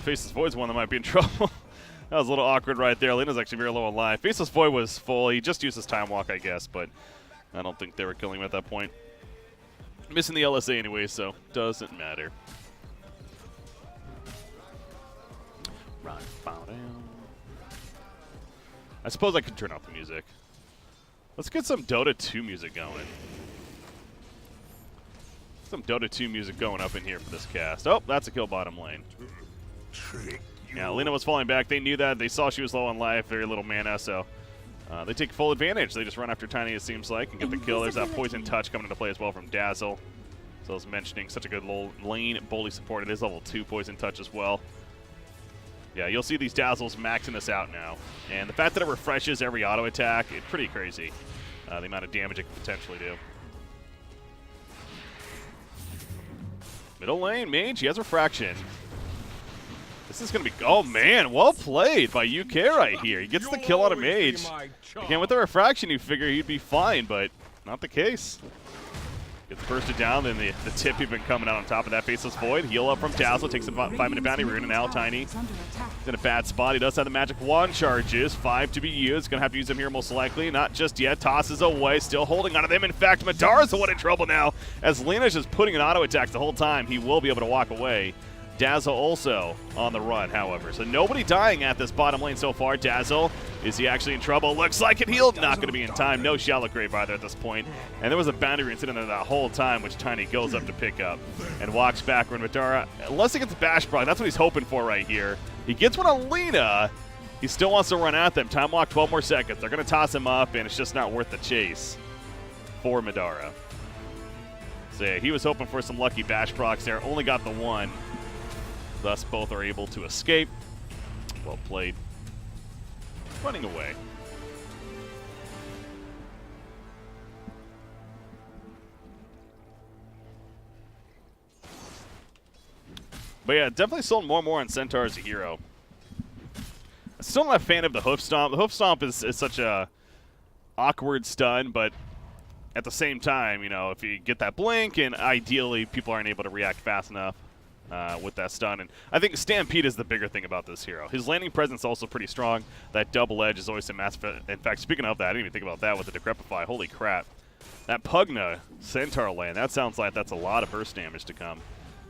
Faceless Void's one that might be in trouble. That was a little awkward right there. Lena's actually very low on life. Faceless Void was full. He just used his Time Walk, I guess, but I don't think they were killing him at that point. Missing the LSA anyway, so doesn't matter. Right, bow down. I suppose I could turn off the music. Let's get some Dota 2 music going. Some Dota 2 music going up in here for this cast. Oh, that's a kill bottom lane. Yeah, Lena was falling back. They knew that. They saw she was low on life, very little mana, so they take full advantage. They just run after Tiny, it seems like, and get the kill. There's that Poison Touch coming into play as well from Dazzle. So I was mentioning, such a good lane bully support. It is level 2 Poison Touch as well. Yeah, you'll see these Dazzles maxing this out now. And the fact that it refreshes every auto attack, it's pretty crazy. The amount of damage it can potentially do. Middle lane, Mage, he has Refraction. This is going to be... Oh, man, well played by UK right here. He gets the kill on a Mage. Again, with the Refraction, you figure he'd be fine, but not the case. Gets bursted down, then the tip he'd been coming out on top of that Faceless Void. Heal up from Dazzle, takes a 5-minute bounty. Rune and now Tiny. He's in a bad spot. He does have the Magic Wand charges. 5 to be used. Going to have to use them here most likely. Not just yet. Tosses away. Still holding onto them. In fact, Madara's the one in trouble now. As Lena's just putting an auto attack the whole time, he will be able to walk away. Dazzle also on the run, however. So nobody dying at this bottom lane so far. Dazzle, is he actually in trouble? Looks like it. Healed. Not going to be in time. No Shallow Grave either at this point. And there was a boundary rune sitting there that whole time, which Tiny goes up to pick up and walks back. When Madara, unless he gets the bash proc, that's what he's hoping for right here. He gets one on Lena. He still wants to run at them. Time walk, 12 more seconds. They're going to toss him up, and it's just not worth the chase for Madara. So yeah, he was hoping for some lucky bash procs there. Only got the one. Thus, both are able to escape. Well played. Running away. But yeah, definitely sold more and more on Centaur as a hero. I'm still not a fan of the Hoof Stomp. The Hoof Stomp is such a awkward stun, but at the same time, you know, if you get that blink, and ideally people aren't able to react fast enough with that stun. And I think Stampede is the bigger thing about this hero. His landing presence is also pretty strong. That double edge is always a massive. In fact, speaking of that, I didn't even think about that with the Decrepify. Holy crap. That Pugna Centaur land, that sounds like that's a lot of burst damage to come.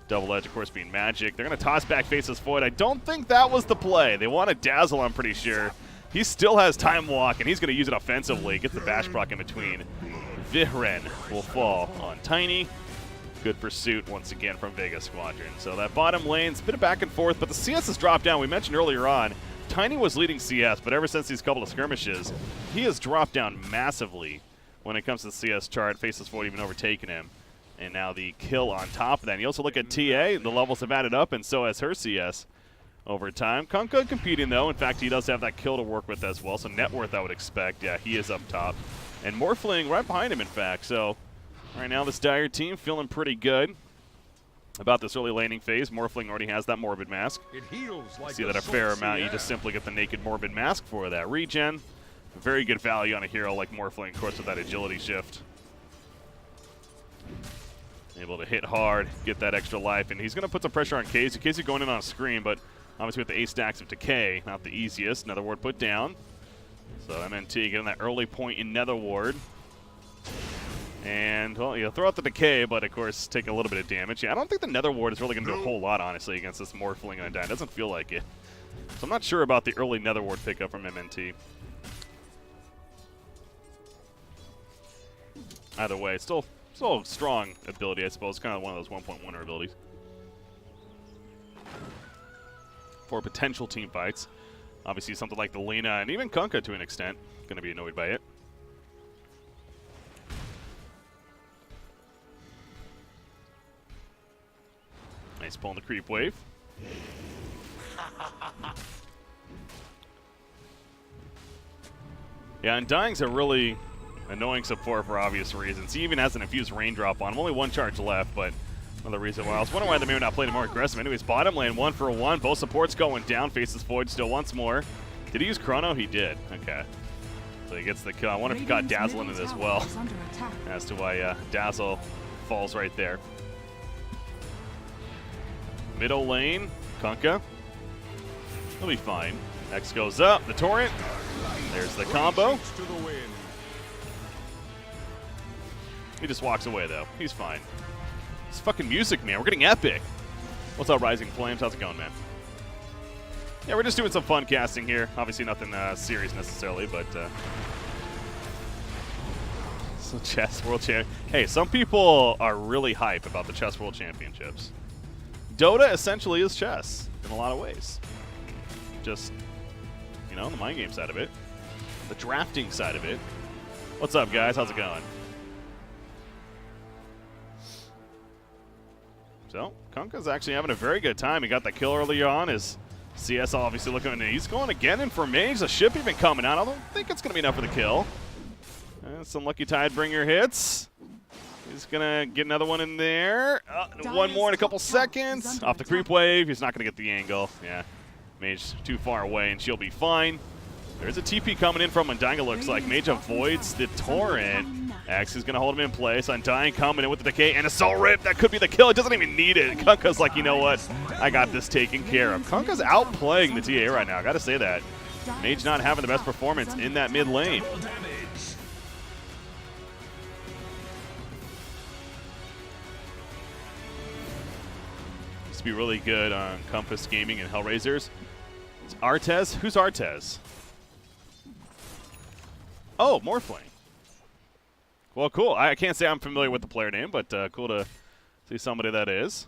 Double edge, of course, being magic. They're going to toss back Faceless Void. I don't think that was the play. They want to Dazzle, I'm pretty sure. He still has Time Walk, and he's going to use it offensively. Gets the bash proc in between. Vihren will fall on Tiny. Good pursuit once again from Vega Squadron. So that bottom lane's a bit of back and forth, but the CS has dropped down. We mentioned earlier on, Tiny was leading CS, but ever since these couple of skirmishes, he has dropped down massively when it comes to the CS chart. Faceless Void even overtaken him. And now the kill on top of that. And you also look at TA, the levels have added up, and so has her CS over time. Kunkka competing, though. In fact, he does have that kill to work with as well, so net worth I would expect. Yeah, he is up top. And Morphling right behind him, in fact. So right now, this Dire team feeling pretty good about this early laning phase. Morphling already has that Morbid Mask. It heals like see that a fair amount. You just simply get the naked Morbid Mask for that regen. Very good value on a hero like Morphling, of course, with that agility shift. Able to hit hard, get that extra life, and he's going to put some pressure on Casey. Casey going in on a screen, but obviously with the 8 stacks of Decay, not the easiest. Nether Ward put down. So MNT getting that early point in Nether Ward. And, well, you throw out the Decay, but of course take a little bit of damage. Yeah, I don't think the Nether Ward is really going to do a whole lot, honestly, against this Morphling Undyne. It doesn't feel like it. So I'm not sure about the early Nether Ward pickup from MNT. Either way, it's still a strong ability, I suppose. Kind of one of those 1.1er abilities for potential team fights. Obviously, something like the Lena and even Kunkka to an extent going to be annoyed by it. Nice pull on the creep wave. Yeah, Undying's a really annoying support for obvious reasons. He even has an infused raindrop on him. Only one charge left, but another reason why. I was wondering why they maybe not played more aggressive. Anyways, bottom lane 1-for-1. Both supports going down. Faceless Void still once more. Did he use Chrono? He did. Okay. So he gets the kill. I wonder if he got Dazzle in it as well. As to why Dazzle falls right there. Middle lane, Kunkka. He'll be fine. X goes up, the torrent. There's the combo. He just walks away, though. He's fine. It's fucking music, man. We're getting epic. What's up, Rising Flames? How's it going, man? Yeah, we're just doing some fun casting here. Obviously nothing serious necessarily, but... So Chess World Champ. Hey, some people are really hype about the Chess World Championships. Dota essentially is chess in a lot of ways. Just, you know, the mind game side of it. The drafting side of it. What's up, guys? How's it going? So, Kunkka's actually having a very good time. He got the kill early on. His CS obviously looking, and he's going again in for Mage. The ship even coming out. I don't think it's going to be enough for the kill. Some Lucky Tidebringer hits. He's going to get another one in there. One more in a couple seconds. Off the creep wave. He's not going to get the angle. Yeah, Mage too far away, and she'll be fine. There's a TP coming in from Undying, it looks like. Mage avoids the torrent. X is going to hold him in place. Undying coming in with the decay and Assault Rip. That could be the kill. It doesn't even need it. Kunkka's like, you know what? I got this taken care of. Kunkka's outplaying the TA right now. I got to say that. Mage not having the best performance in that mid lane. Used to be really good on Compass Gaming and Hellraisers. It's Artez. Who's Artez? Oh, Morphling. Well, cool. I can't say I'm familiar with the player name, but cool to see somebody that is.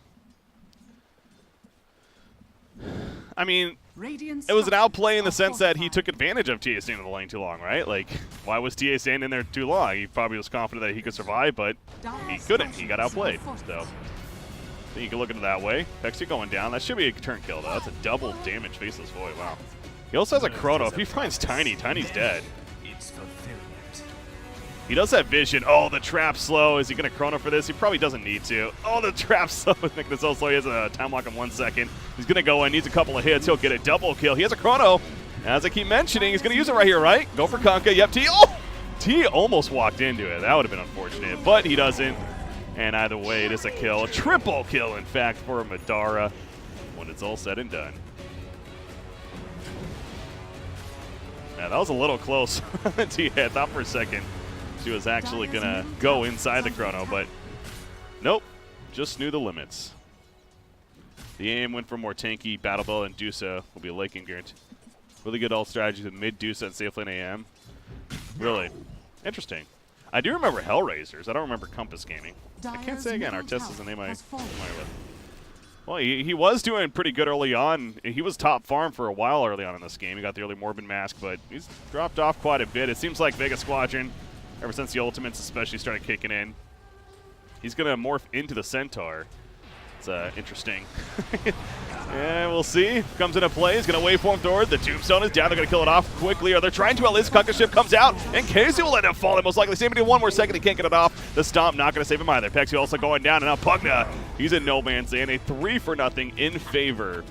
I mean, it was an outplay in the sense that he took advantage of TA staying in the lane too long, right? Like, why was TA staying in there too long? He probably was confident that he could survive, but he couldn't. He got outplayed. So, I think you can look at it that way. Pexy going down. That should be a turn kill, though. That's a double damage Faceless Void. Wow. He also has a Chrono. If he finds Tiny, Tiny's dead. He does have vision. Oh, the trap slow. Is he going to Chrono for this? He probably doesn't need to. Oh, the trap slow is making it so slow. He has a time lock in 1 second. He's going to go in. Needs a couple of hits. He'll get a double kill. He has a Chrono. As I keep mentioning, he's going to use it right here, right? Go for Kunkka. Yep, T. Oh! T almost walked into it. That would have been unfortunate, but he doesn't. And either way, it is a kill. A triple kill, in fact, for Madara when it's all said and done. Yeah, that was a little close. T thought for a second she was actually going to go inside the Chrono, but nope, just knew the limits. The aim went for more tanky. Battle Bell and Dusa will be a Lake Ingert. Really good ult strategies with mid Dusa and safe lane AM. Really interesting. I do remember Hellraisers. I don't remember Compass Gaming. I can't say again. Artest is the name I'm familiar with. Well, he was doing pretty good early on. He was top farm for a while early on in this game. He got the early Morbid Mask, but he's dropped off quite a bit. It seems like Vega Squadron, ever since the Ultimates especially started kicking in, he's going to morph into the Centaur. It's interesting. Yeah, we'll see. Comes into play. He's going to waveform forward. The Tombstone is down. They're going to kill it off quickly. Are they trying to? At least Kunkka ship comes out, and KZ will end up falling most likely. Saving it in 1 more second. He can't get it off. The Stomp not going to save him either. Pexy also going down, and now Pugna. He's in no man's land. A 3-0 in favor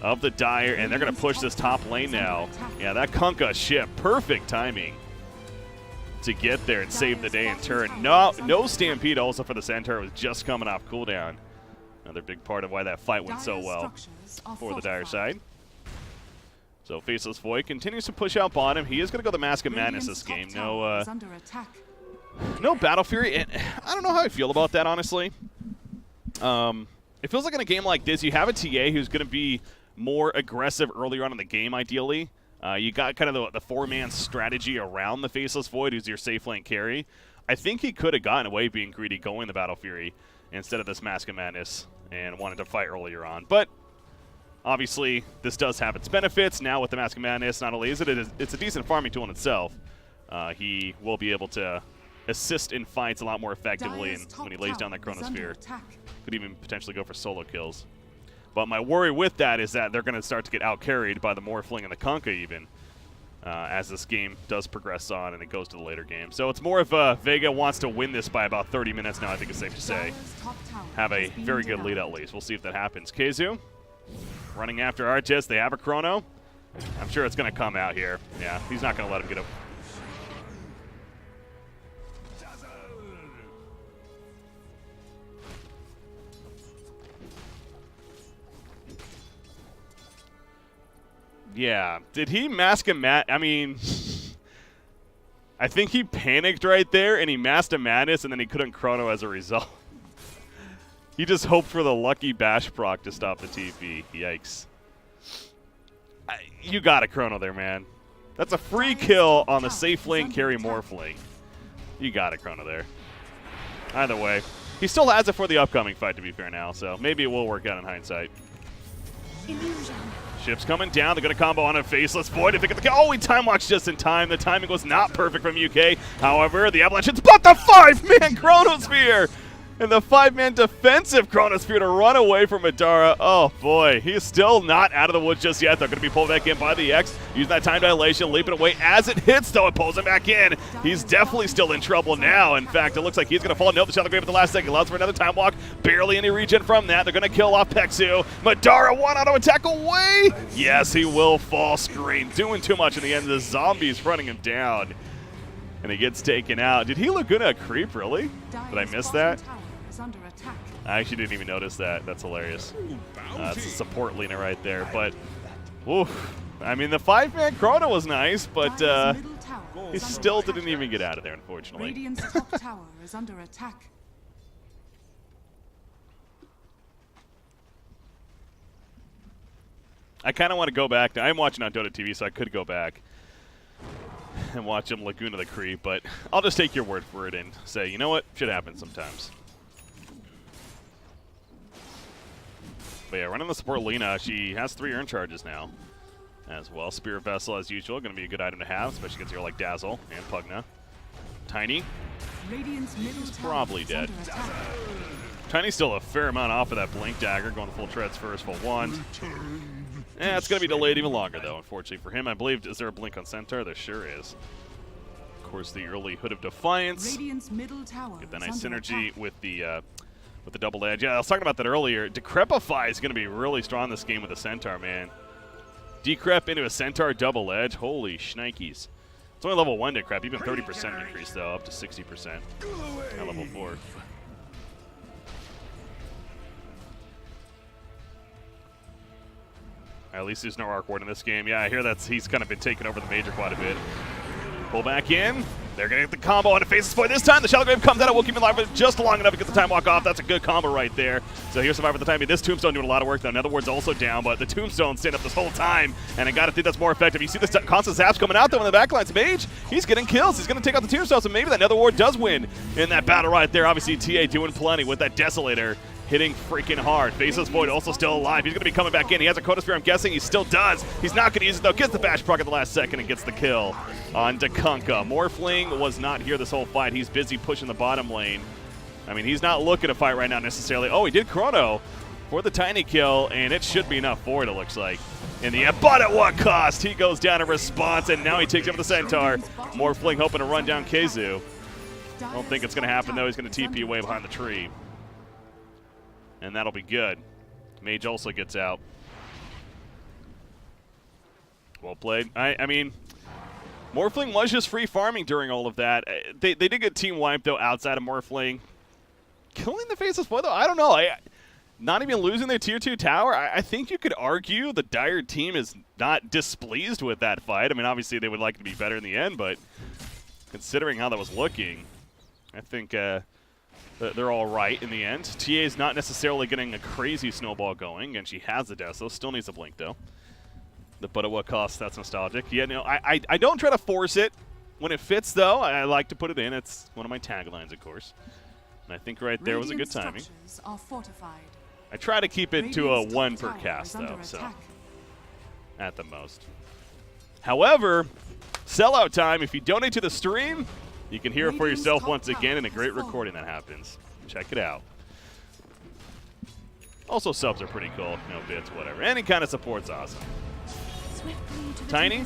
of the Dire, and they're going to push this top lane now. Yeah, that Kunkka ship. Perfect timing to get there and save the day in turn. No Stampede also for the Centaur. It was just coming off cooldown. Another big part of why that fight went so well for the Dire side. So Faceless Void continues to push out bottom. He is going to go the Mask of Madness this game. No Battle Fury. And I don't know how I feel about that, honestly. It feels like in a game like this, you have a TA who's going to be more aggressive earlier on in the game, ideally. You got kind of the 4-man strategy around the Faceless Void, who's your safe lane carry. I think he could have gotten away being greedy going the Battle Fury instead of this Mask of Madness and wanted to fight earlier on. But obviously, this does have its benefits. Now with the Mask of Madness, not only is it's a decent farming tool in itself, he will be able to assist in fights a lot more effectively, and when he lays down that Chronosphere, could even potentially go for solo kills. But my worry with that is that they're going to start to get out-carried by the Morphling and the Kunkka even, as this game does progress on and it goes to the later game. So it's more of Vega wants to win this by about 30 minutes now, I think it's safe to say. Have a very good lead at least. We'll see if that happens. KZ running after Artist. They have a Chrono. I'm sure it's going to come out here. Yeah, he's not going to let him get up. Yeah. Did he mask a I mean, I think he panicked right there, and he masked a Madness, and then he couldn't chrono as a result. He just hoped for the lucky bash proc to stop the TP. Yikes. You got a chrono there, man. That's a free kill on the safe lane carry Morphling. You got a chrono there. Either way, he still has it for the upcoming fight, to be fair now, so maybe it will work out in hindsight. Illusion. Ship's coming down. They're going to combo on a Faceless Void to pick up the kill. Oh, he time walks just in time. The timing was not perfect from UK. However, the Avalanche hits, but the 5-man Chronosphere! And the 5-man defensive Chronosphere to run away from Madara. Oh, boy. He's still not out of the woods just yet. They're going to be pulled back in by the X. Using that time dilation, leaping away as it hits, though. It pulls him back in. He's definitely still in trouble now. In fact, it looks like he's going to fall. Nope, the Shadow Grave at the last second. Allows for another time walk. Barely any regen from that. They're going to kill off Pexu. Madara, one auto attack away. Yes, he will fall screen. Doing too much in the end. The zombies running him down. And he gets taken out. Did he Laguna a creep, really? Did I miss that? Under attack. I actually didn't even notice that. That's hilarious. That's a support Lena right there. But, oof. I mean, the 5-man chrono was nice, but he still didn't even get out of there, unfortunately. Radiant's top tower is under attack. I kind of want to go back. Now, I'm watching on Dota TV, so I could go back and watch him Laguna the creep, but I'll just take your word for it and say, you know what? Shit happens sometimes. But yeah, running the support Lena, she has 3 urn charges now as well. Spirit Vessel, as usual, going to be a good item to have, especially against a hero like Dazzle and Pugna. Tiny, he's probably dead. Tiny's still a fair amount off of that Blink Dagger, going full treads first, full wand. It's going to be delayed even longer, though, unfortunately for him. I believe, is there a Blink on Centaur? There sure is. Of course, the early Hood of Defiance. Get that nice synergy with the double edge. Yeah, I was talking about that earlier. Decrepify is going to be really strong this game with a Centaur, man. Decrep into a Centaur double edge. Holy shnikes. It's only level 1 Decrep. Even 30% increase, though, up to 60% at level 4. At least there's no Arc Ward in this game. Yeah, I hear he's kind of been taking over the major quite a bit. Pull back in. They're going to get the combo on a Faceless Void. This time, the Shadow Grave comes out. It will keep him alive just long enough to get the time walk off. That's a good combo right there. So here's Survivor at the time being. This Tombstone doing a lot of work, though. Nether Ward's also down, but the Tombstone staying up this whole time, and I got to think that's more effective. You see this constant zaps coming out, though, in the backlines. Mage, he's getting kills. He's going to take out the Tombstone, so maybe that Nether Ward does win in that battle right there. Obviously, TA doing plenty with that Desolator. Hitting freaking hard. Faceless Void also still alive. He's going to be coming back in. He has a Chronosphere, I'm guessing. He still does. He's not going to use it, though. Gets the bash proc at the last second and gets the kill on Dakunka. Morphling was not here this whole fight. He's busy pushing the bottom lane. I mean, he's not looking to fight right now necessarily. Oh, he did Chrono for the tiny kill, and it should be enough for it, it looks like. In the end, but at what cost? He goes down in response, and now he takes over the Centaur. Morphling hoping to run down Keizu. I don't think it's going to happen, though. He's going to TP away behind the tree. And that'll be good. Mage also gets out. Well played. I mean, Morphling was just free farming during all of that. They did get team wiped, though, outside of Morphling. Killing the Faceless Void, though, I don't know. Not even losing their Tier 2 tower, I think you could argue the Dire team is not displeased with that fight. I mean, obviously they would like it to be better in the end, but considering how that was looking, I think they're all right in the end. TA is not necessarily getting a crazy snowball going, and she has the Deso. Still needs a Blink, though. But at what cost? That's nostalgic. Yeah, no, I don't try to force it. When it fits, though, I like to put it in. It's one of my taglines, of course. And I think right there was a good timing. I try to keep it to a 1 per cast, though, so at the most. However, sellout time. If you donate to the stream, you can hear it for yourself once again, and a great recording that happens. Check it out. Also, subs are pretty cool. No bits, whatever. Any kind of support's awesome. Tiny?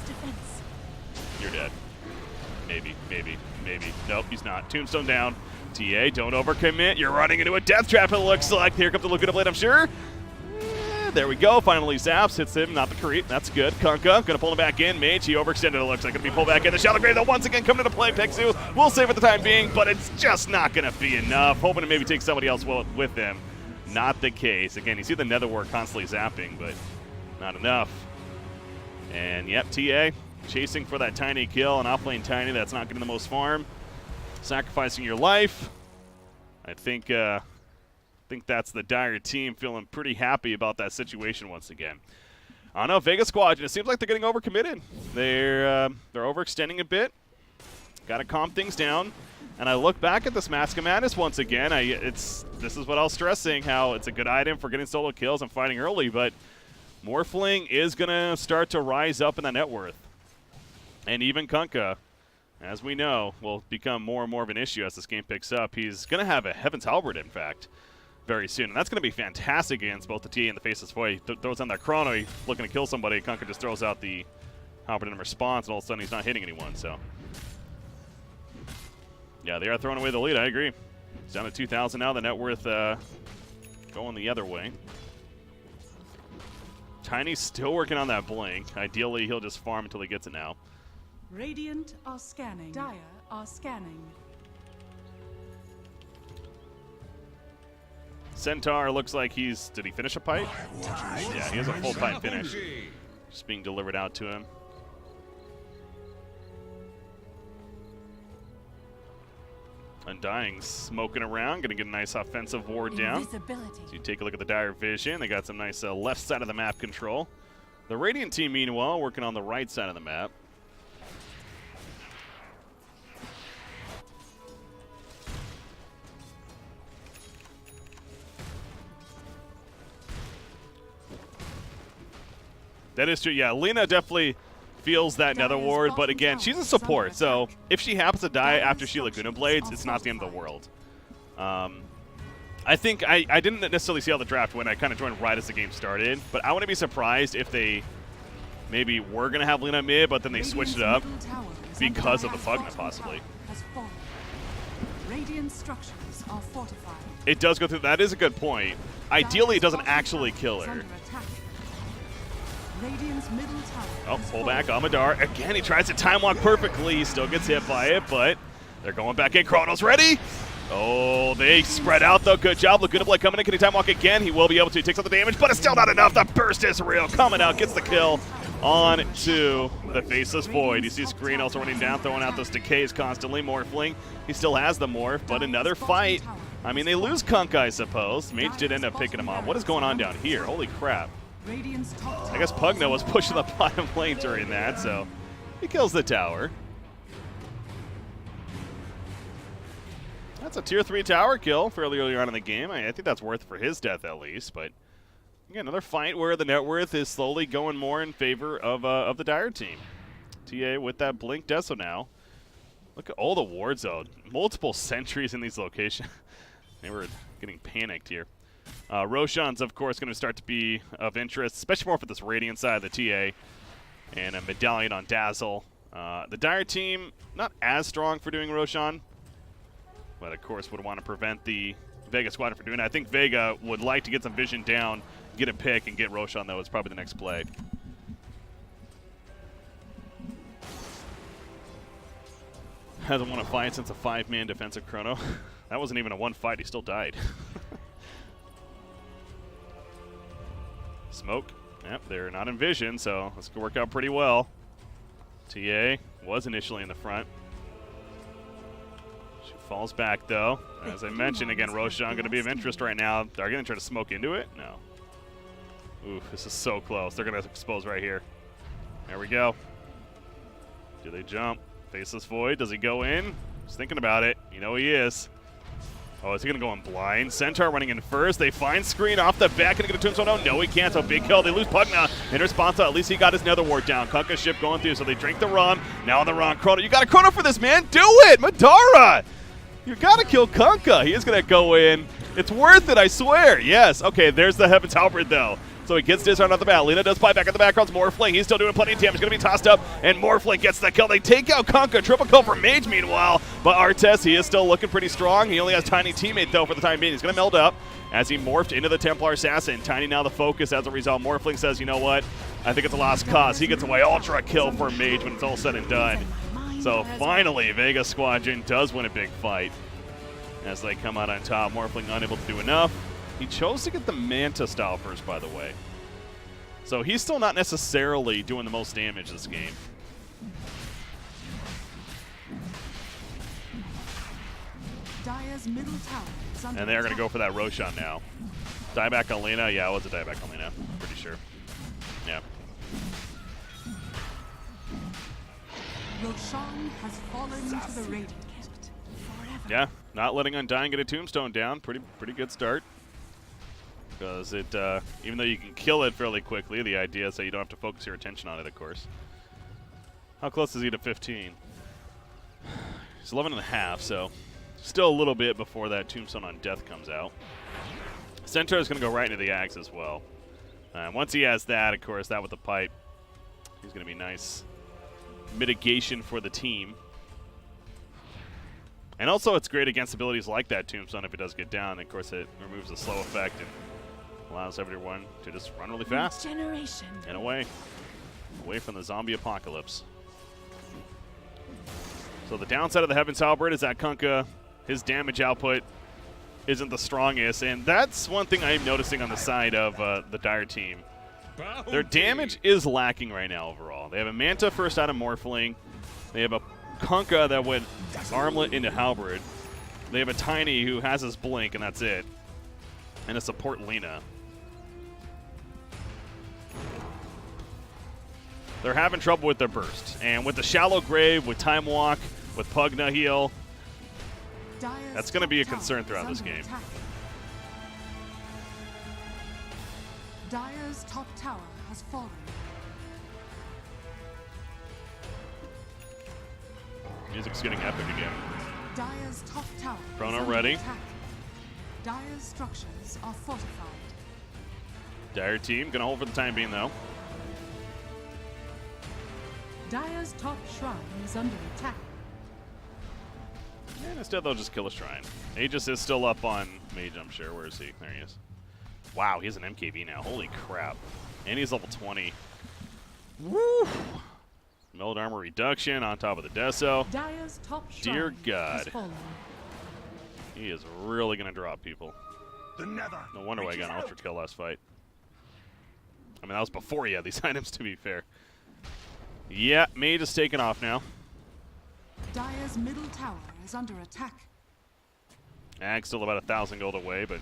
You're dead. Maybe. Nope, he's not. Tombstone down. TA, don't overcommit. You're running into a death trap, it looks like. Here comes the Laguna Blade, I'm sure. There we go. Finally zaps. Hits him. Not the creep. That's good. Kunkka going to pull him back in. Mage, he overextended, it looks like. Going to be pulled back in. The Shadow Grave, though, once again coming into play. Pexu will save for the time being, but it's just not going to be enough. Hoping to maybe take somebody else with them. Not the case. Again, you see the Nether Ward constantly zapping, but not enough. And yep, TA chasing for that tiny kill, and off-lane tiny that's not getting the most farm. Sacrificing your life. I think that's the Dire team feeling pretty happy about that situation once again. I don't know, Vega Squadron, it seems like they're getting overcommitted. They're overextending a bit. Got to calm things down. And I look back at this Mask of Madness once again. This is what I was stressing, how it's a good item for getting solo kills and fighting early, but Morphling is going to start to rise up in the net worth. And even Kunkka, as we know, will become more and more of an issue as this game picks up. He's going to have a Heaven's Halberd, in fact, very soon. And that's going to be fantastic against both the TA and the Faceless Void. He throws on that Chrono, he's looking to kill somebody. Kunkka just throws out the Halberd in response, and all of a sudden he's not hitting anyone. So, yeah, they are throwing away the lead. I agree. It's down to 2,000 now. The net worth going the other way. Tiny's still working on that blink. Ideally, he'll just farm until he gets it now. Radiant are scanning. Dire are scanning. Centaur looks like he's... Did he finish a pipe? Yeah, he has a full pipe finish. Just being delivered out to him. Undying smoking around, gonna get a nice offensive ward down. So you take a look at the Dire vision. They got some nice left side of the map control. The Radiant team, meanwhile, working on the right side of the map. That is true. Yeah, Lena definitely feels that Nether Ward, but again, she's a support, so if she happens to die after she Laguna Blades, it's not the end of the world. I think I didn't necessarily see how the draft went. I kind of joined right as the game started, but I wouldn't be surprised if they maybe were going to have Lena mid, but then they switched it up because of the Pugna, possibly. Radiant structures are fortified. It does go through. That is a good point. Ideally, it doesn't actually kill her. Oh, pull back, Amadar. Again, he tries to time walk perfectly. He still gets hit by it, but they're going back in. Chrono's ready. Oh, they spread out, though. Good job. Laguna Blade coming in. Can he time walk again? He will be able to. He takes out the damage, but it's still not enough. The burst is real. Coming out, gets the kill on to the Faceless Void. You see Screen also running down, throwing out those decays constantly. Morphling, he still has the morph, but another fight. I mean, they lose Kunkka, I suppose. Mage did end up picking him off. What is going on down here? Holy crap. I guess Pugna was pushing the bottom lane during that, so he kills the tower. That's a tier 3 tower kill fairly early on in the game. I think that's worth for his death at least, but again, another fight where the net worth is slowly going more in favor of the Dire team. TA with that Blink Deso now. Look at all the wards, though. Multiple sentries in these locations. They were getting panicked here. Roshan's, of course, going to start to be of interest, especially more for this Radiant side of the TA. And a Medallion on Dazzle. The Dire team, not as strong for doing Roshan, but of course would want to prevent the Vega Squadron from doing it. I think Vega would like to get some vision down, get a pick, and get Roshan, though. It's probably the next play. Hasn't won a fight since a 5-man defensive Chrono. That wasn't even a one fight. He still died. Smoke. Yep, they're not in vision, so this could work out pretty well. TA was initially in the front. She falls back, though. As I mentioned, again, Roshan going to be of interest right now. Are they going to try to smoke into it? No. Ooh, this is so close. They're going to expose right here. There we go. Do they jump? Faceless Void. Does he go in? Just thinking about it. You know he is. Oh, is he going to go in blind? Centaur running in first. They find Screen off the back. Going to get a tombstone. Oh, no, he can't. So big kill. They lose Pugna. In response, at least he got his Nether Ward down. Kunkka's ship going through, so they drink the run. Now on the run. Chrono. You got a Chrono for this, man. Do it. Madara. You got to kill Kunkka. He is going to go in. It's worth it, I swear. Yes. Okay, there's the Heaven's Halberd, though. So he gets disarmed off the bat. Lena does fight back at the backgrounds. Morphling, he's still doing plenty of damage. Going to be tossed up, and Morphling gets the kill. They take out Kunkka. Triple kill for Mage, meanwhile. But Artes, he is still looking pretty strong. He only has Tiny teammate, though, for the time being. He's going to meld up as he morphed into the Templar Assassin. Tiny now the focus as a result. Morphling says, you know what? I think it's a lost cause. He gets away. Ultra kill for Mage when it's all said and done. So finally, Vega Squadron does win a big fight as they come out on top. Morphling unable to do enough. He chose to get the Manta style first, by the way. So he's still not necessarily doing the most damage this game. Dire's middle tower is under And they're going to attack. go for that Roshan now. Dieback on Lena? Yeah, it was a dieback on Lena. Pretty sure. Yeah. Roshan has fallen to the Radiant. Forever. Yeah, not letting Undying get a tombstone down. Pretty good start. Because it, even though you can kill it fairly quickly, the idea is that you don't have to focus your attention on it, of course. How close is he to 15? He's 11 and a half, so still a little bit before that tombstone on death comes out. Centaur is going to go right into the Axe as well. Once he has that, of course, that with the pipe, he's going to be nice mitigation for the team. And also, it's great against abilities like that tombstone if it does get down. Of course, it removes the slow effect and allows everyone to just run really fast Generation. and away from the zombie apocalypse. So the downside of the Heaven's Halberd is that Kunkka, his damage output isn't the strongest, and that's one thing I'm noticing on the side of the Dire team. Their damage is lacking right now overall. They have a Manta first out of Morphling. They have a Kunkka that went Armlet into Halberd. They have a Tiny who has his Blink, and that's it. And a support Lena. They're having trouble with their burst. And with the Shallow Grave, with Time Walk, with Pugna Heal, Dire's that's going to be a top concern tower throughout is this under game. attack. Dire's top tower has fallen. Music's getting epic again. Dire's top tower Chrono is under ready. attack. Dire's structures are fortified. Dire team going to hold for the time being, though. Dire's top shrine is under attack. And instead, they'll just kill a Shrine. Aegis is still up on Mage, I'm sure. Where is he? There he is. Wow, he's an MKB now. Holy crap. And he's level 20. Woo! Meld armor reduction on top of the Deso. Dire's top shrine Dear has God. fallen. He is really going to drop people. The Nether. No wonder why I got an Ultra Kill last fight. I mean, that was before he had these items, to be fair. Yeah, Mage is taking off now. Dire's middle tower is under attack. Ag's still about 1,000 gold away, but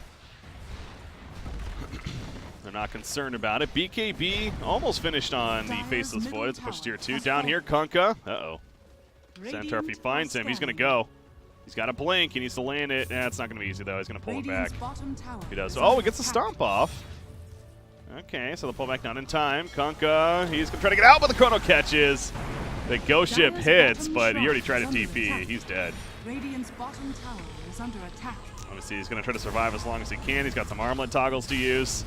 they're not concerned about it. BKB almost finished on the Dire's Faceless middle Void. It's a push tower tier 2. has Down fallen. here, Kunkka. Uh-oh. Centaur, if he Radiant finds are him, he's going to scanning. go. He's got a blink. He needs to land it. Nah, it's not going to be easy, though. He's going to pull it Radiant's back. bottom tower He does. is Oh, under he gets the attack. stomp off. Okay, so the pullback not in time. Kunkka, he's going to try to get out, but the Chrono catches. The Ghost Ship Dire's hits, bottom but he already shrine tried to is under TP. attack. He's dead. Radiant's bottom tower is under attack. Let me see. He's going to try to survive as long as he can. He's got some armlet toggles to use.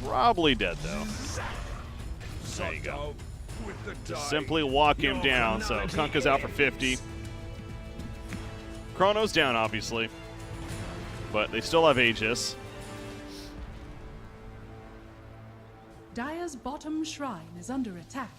Probably dead, though. There you go. With the Just die. simply walk him Your down. So analogy Kunkka's out for 50. ends. Chrono's down, obviously. But they still have Aegis. Dire's bottom shrine is under attack.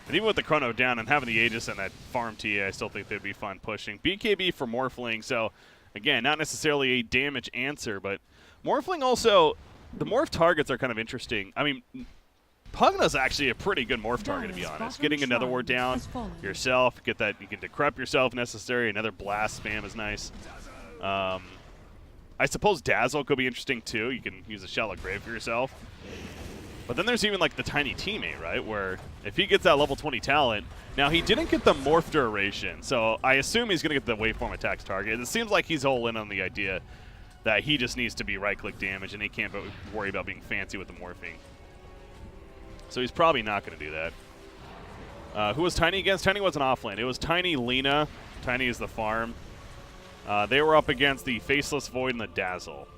And even with the Chrono down and having the Aegis and that farm TA, I still think they'd be fun pushing. BKB for Morphling, so again, not necessarily a damage answer, but Morphling also, the morph targets are kind of interesting. I mean, Pugna's actually a pretty good morph target, to be Dire's honest. bottom Getting another shrine ward down has fallen. yourself, get that, you can decrep yourself if necessary. Another blast spam is nice. I suppose Dazzle could be interesting too. You can use a Shallow Grave for yourself. But then there's even like the Tiny Teammate, right? Where if he gets that level 20 talent, now he didn't get the morph duration, so I assume he's going to get the waveform attacks target. It seems like he's all in on the idea that he just needs to be right-click damage and he can't worry about being fancy with the morphing. So he's probably not going to do that. Who was Tiny against? Tiny wasn't offlane. It was Tiny Lena. Tiny is the farm. They were up against the Faceless Void and the Dazzle.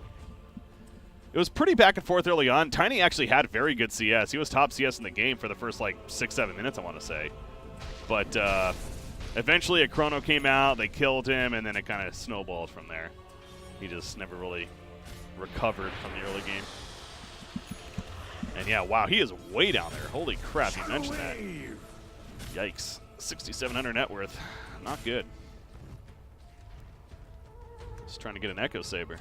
It was pretty back and forth early on. Tiny actually had very good CS. He was top CS in the game for the first like 6-7 minutes, I want to say. But eventually a Chrono came out, they killed him, and then it kind of snowballed from there. He just never really recovered from the early game. And yeah, wow, he is way down there. Holy crap, you mentioned that. Wave. Yikes. 6,700 net worth. Not good. Just trying to get an Echo Saber.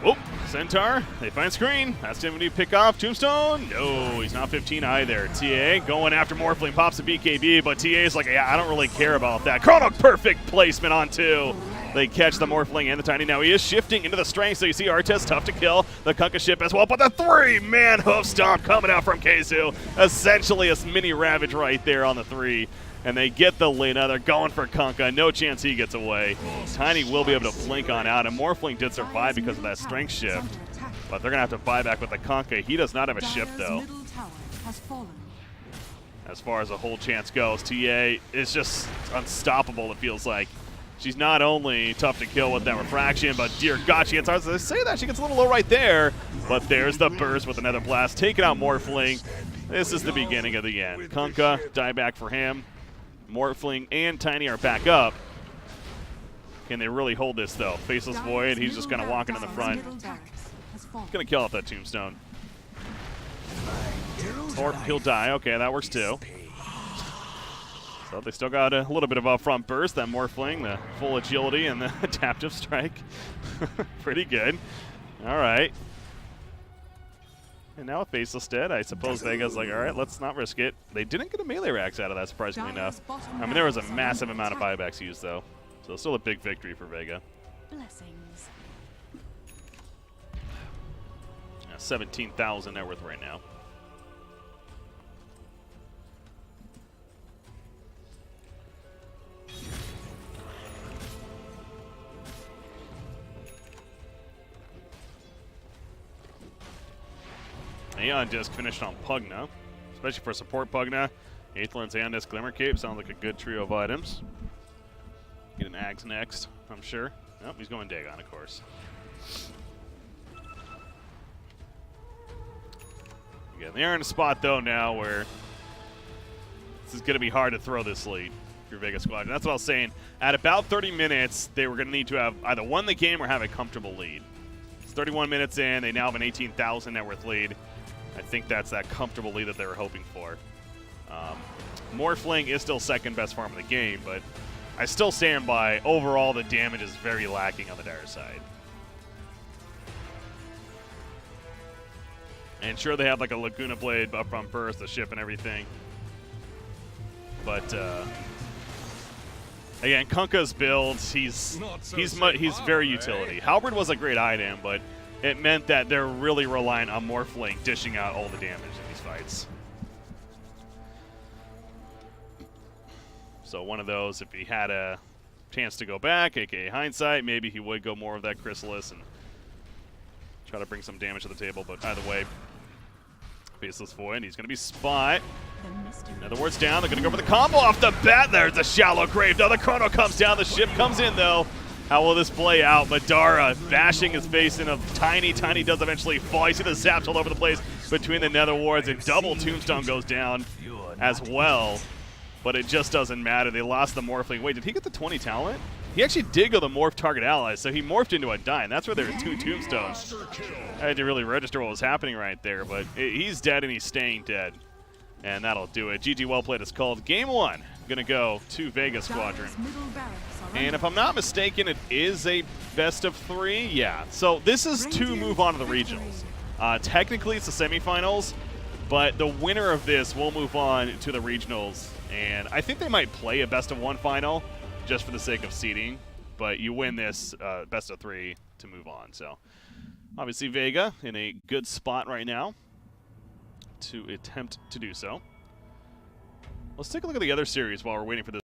Oh, Centaur, they find screen. That's him when you pick off Tombstone. No, he's not 15 either. TA going after Morphling, pops a BKB, but TA's like, yeah, I don't really care about that. Chrono perfect placement on 2. They catch the Morphling and the Tiny. Now he is shifting into the strength, so you see Artes tough to kill. The Kunkka ship as well, but the 3-man hoof stomp coming out from Keizu. Essentially a mini Ravage right there on the 3. And they get the lead. Now they're going for Kunkka. No chance he gets away. Tiny will be able to blink on out, and Morphling did survive because of that strength shift. But they're going to have to buy back with the Kunkka. He does not have a ship, though. As far as a whole chance goes, TA is just unstoppable, it feels like. She's not only tough to kill with that refraction, but dear God, she gets hard to say that. She gets a little low right there. But there's the burst with another blast. Taking out Morphling. This is the beginning of the end. Kunkka, die back for him. Morphling and Tiny are back up. Can they really hold this, though? Faceless Void, he's just kind of walking in the front. Going to kill off that Tombstone. Or he'll die. Okay, that works, too. So they still got a little bit of upfront burst. That Morphling, the full agility, and the adaptive strike. Pretty good. All right. And now with Faceless dead, I suppose Vega's like, all right, let's not risk it. They didn't get a melee Rax out of that, surprisingly enough. I mean, there was a massive amount of buybacks used, though. So still a big victory for Vega. Blessings. 17,000 net worth right now. Aeon Disc finished on Pugna, especially for support Pugna. Aetherland's Aeon Disc Glimmer Cape sounds like a good trio of items. Get an Axe next, I'm sure. Nope, he's going Dagon, of course. Again, they're in a spot, though, now where this is going to be hard to throw this lead for Vega Squadron. That's what I was saying. At about 30 minutes, they were going to need to have either won the game or have a comfortable lead. It's 31 minutes in. They now have an 18,000 net worth lead. I think that's that comfortable lead that they were hoping for. Morphling is still second best farm in the game, but I still stand by overall the damage is very lacking on the Dire side. And sure, they have like a Laguna Blade up front burst, the ship and everything. But again, Kunkka's build, he's very utility. Halberd was a great item, but it meant that they're really reliant on Morphling dishing out all the damage in these fights. So one of those, if he had a chance to go back, aka hindsight, maybe he would go more of that Chrysalis and try to bring some damage to the table. But either way, Faceless Void, he's going to be spot. In other words, down. They're going to go for the combo off the bat. There's a shallow grave. Now the Chrono comes down. The ship comes in, though. How will this play out? Madara bashing his face into Tiny. Tiny does eventually fall. You see the zaps all over the place between the Nether Wards, and double Tombstone goes down as well. But it just doesn't matter. They lost the Morphling. Wait, did he get the 20 talent? He actually did go the morph target allies, so he morphed into a die, and that's where there were 2 Tombstones. I had to really register what was happening right there, but he's dead and he's staying dead. And that'll do it. GG well played is called. Game 1 gonna go to Vega Squadron. And if I'm not mistaken, it is a best of 3. Yeah. So this is to move on to the regionals. Technically, it's the semifinals, but the winner of this will move on to the regionals. And I think they might play a best of 1 final just for the sake of seeding. But you win this best of 3 to move on. So obviously Vega in a good spot right now to attempt to do so. Let's take a look at the other series while we're waiting for this.